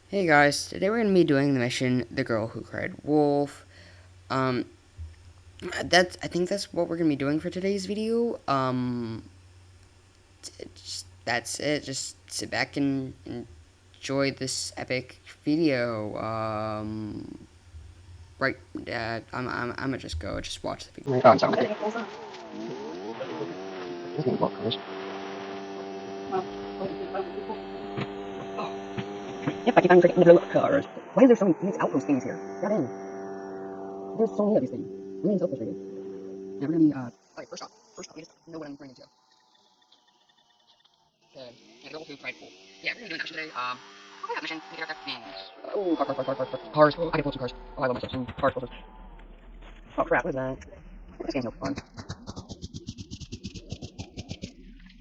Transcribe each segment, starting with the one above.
Hey guys, today we're gonna be doing the mission The Girl Who Cried Wolf. Um I think that's what we're gonna be doing for today's video. That's it. Just sit back and enjoy this epic video. Right I'm gonna just go just watch the video. Oh, I'm sorry. This name block covers. Yep, I keep finding freaking little cars. Why is there so many these outpost things here? God dang. There's so many of these things. We need outpost rating. Yeah, we're gonna be, alright, first off, we just know what I'm running into. Okay, yeah, Girl Who Cried Wolf. Yeah, we're gonna be doing action today. What that mission? Make it up there. Oh, cars. I can pull some cars. Oh, I love myself some cars. Oh crap, what is that? This game's no fun.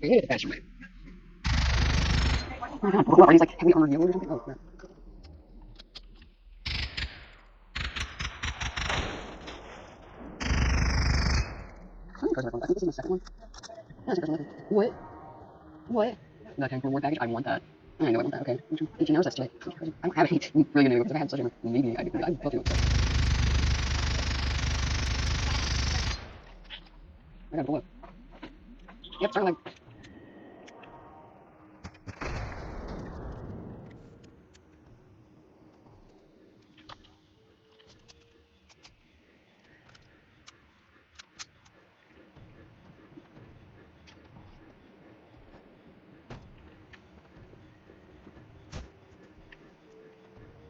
We need to get the faster way. Oh my god, what are these like heavy armor mules or something? Oh crap. How many cars are there? I think this is the second one. Yeah, it's the first one. What? What? That tank reward package? I want that. I know I want that, okay. He knows that's today. I don't have it. I'm really gonna do it because if I had such a maybe I'd love to do it. I gotta look. Yep, starting like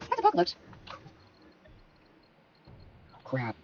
that's apocalypse. Crap.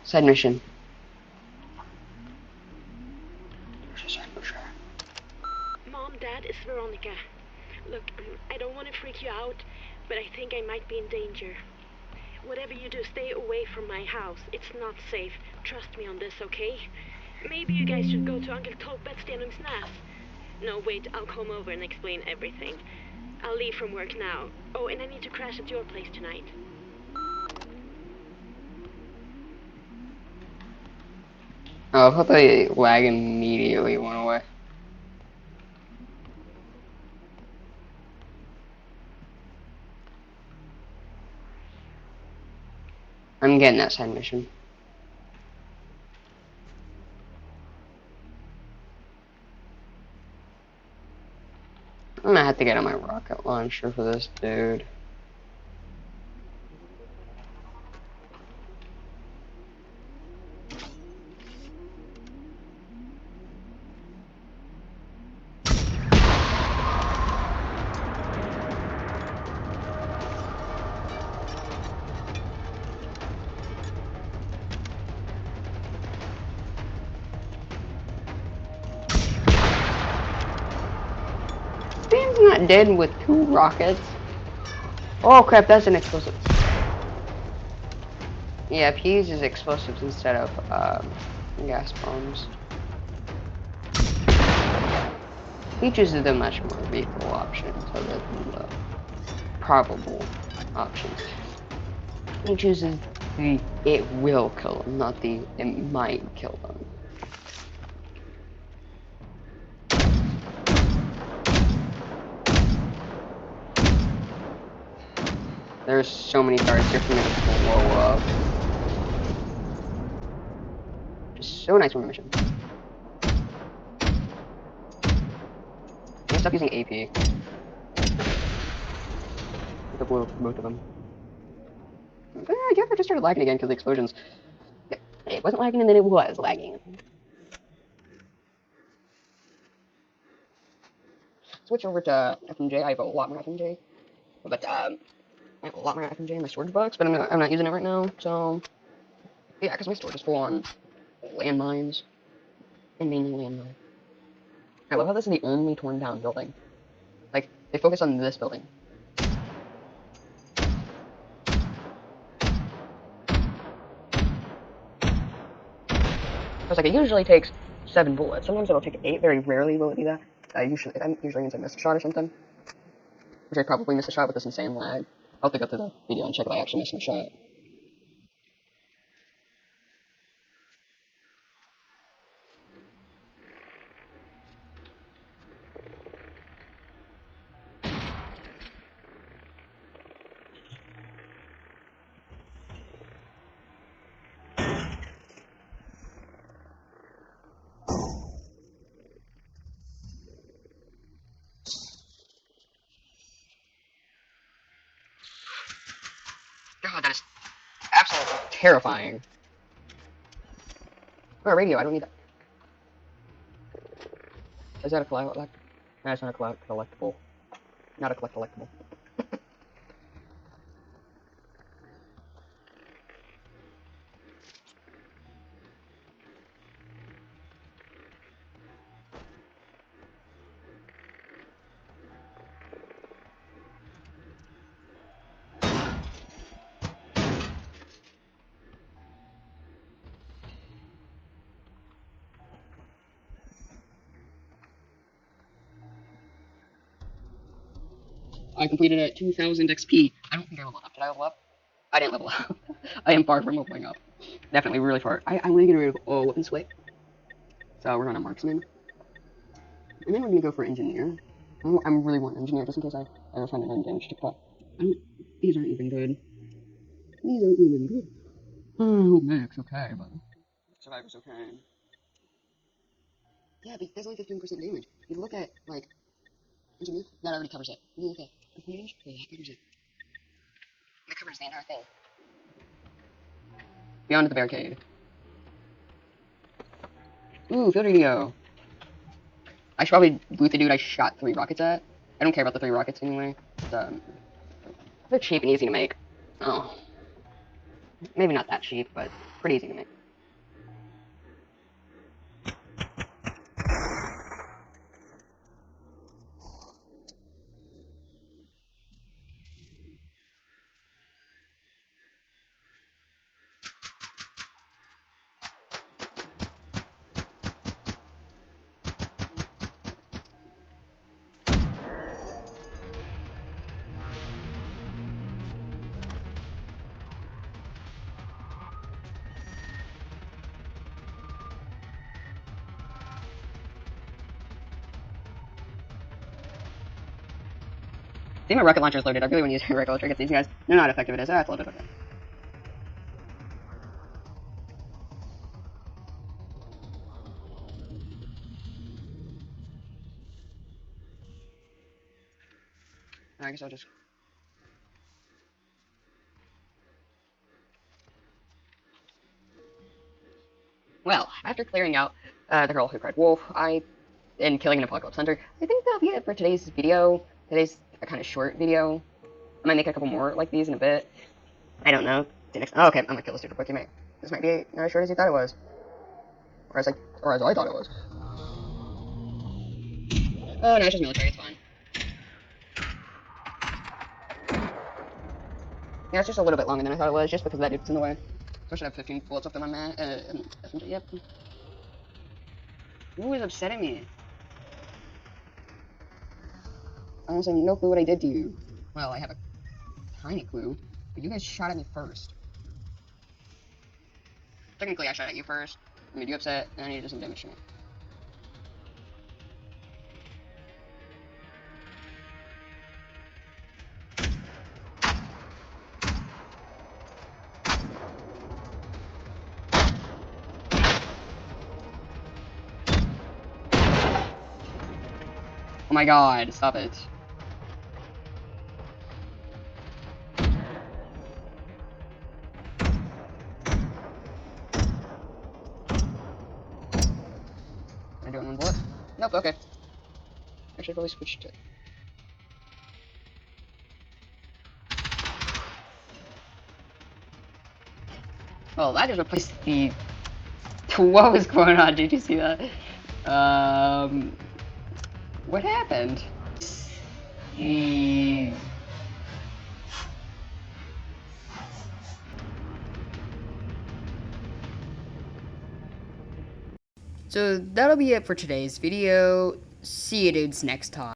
Side mission. There's a side mission. Mom, Dad, it's Veronica. Look, I don't want to freak you out, but I think I might be in danger. Whatever you do, stay away from my house. It's not safe. Trust me on this, okay? Maybe you guys should go to Uncle Tolbert Stenungsnäs. No, wait, I'll come over and explain everything. I'll leave from work now. Oh, and I need to crash at your place tonight. Oh, I thought the lag immediately went away. I'm getting that side mission. I'm gonna have to get on my rocket launcher for this dude. Man's not dead with 2 rockets. Oh crap, that's an explosive. Yeah, if he uses explosives instead of gas bombs, he chooses the much more lethal option, so the probable options. He chooses the it will kill him, not the it might kill him. There's so many guards here for me to blow up. Just so nice for my mission. stop using AP. The blow both of them. Yeah, it just started lagging again because the explosions. It wasn't lagging and then it was lagging. Switch over to FMJ. I have a lot more FMJ. But, I have a lot more FMJ in my storage box, but I'm not using it right now, so... Yeah, because my storage is full on landmines. And mainly landmines. I love how this is the only torn down building. Like, they focus on this building. Because, like, it usually takes 7 bullets. Sometimes it'll take 8. Very rarely will it be that. I'm usually means I missed a shot or something. Which I probably missed a shot with this insane lag. I'll have to go through the video and check if I actually missed my shot. God, that is absolutely terrifying. Oh, radio, I don't need that. Is that a collect? No, it's not a collectible. Not a collectible. I completed it at 2,000 XP. I don't think I leveled up. Did I level up? I didn't level up. I am far from leveling up. Definitely really far. I'm going to get rid of all weapon sway. So we're going to marksman. And then we're going to go for engineer. I'm really wanting engineer just in case I ever find an undamaged tickpot. These aren't even good. These aren't even good. Oh, Max, okay, but... Survivor's okay. Yeah, but there's only 15% damage. You look at, like... Engineer? That already covers it. You look at... Damage? Yeah, that covers it. That covers the entire thing. Beyond the barricade. Ooh, field radio. I should probably loot the dude I shot 3 rockets at. I don't care about the 3 rockets anyway. They're cheap and easy to make. Oh. Maybe not that cheap, but pretty easy to make. I think my rocket launcher is loaded. I really want to use my rocket launcher against these guys. No, not effective it is. Ah, it's loaded. Okay. I guess I'll just... Well, after clearing out the girl who cried wolf, and killing an apocalypse hunter, I think that'll be it for today's video. Today's a kind of short video. I might make a couple more like these in a bit. I don't know. Oh, okay, I'm gonna kill this dude real quick. This might be not as short as you thought it was. Or as I thought it was. Oh, no, it's just military, it's fine. Yeah, it's just a little bit longer than I thought it was, just because that dude's in the way. So I should have 15 bullets left in my SMG, yep. Who is upsetting me? I honestly have no clue what I did to you. Well, I have a tiny clue, but you guys shot at me first. Technically, I shot at you first. I made you upset, and then you did some damage to me. Oh my god, stop it. Am I doing one bullet? Nope, okay. I should probably switch to... Well, that just replaced the... What was going on? Did you see that? What happened? So that'll be it for today's video. See you dudes next time.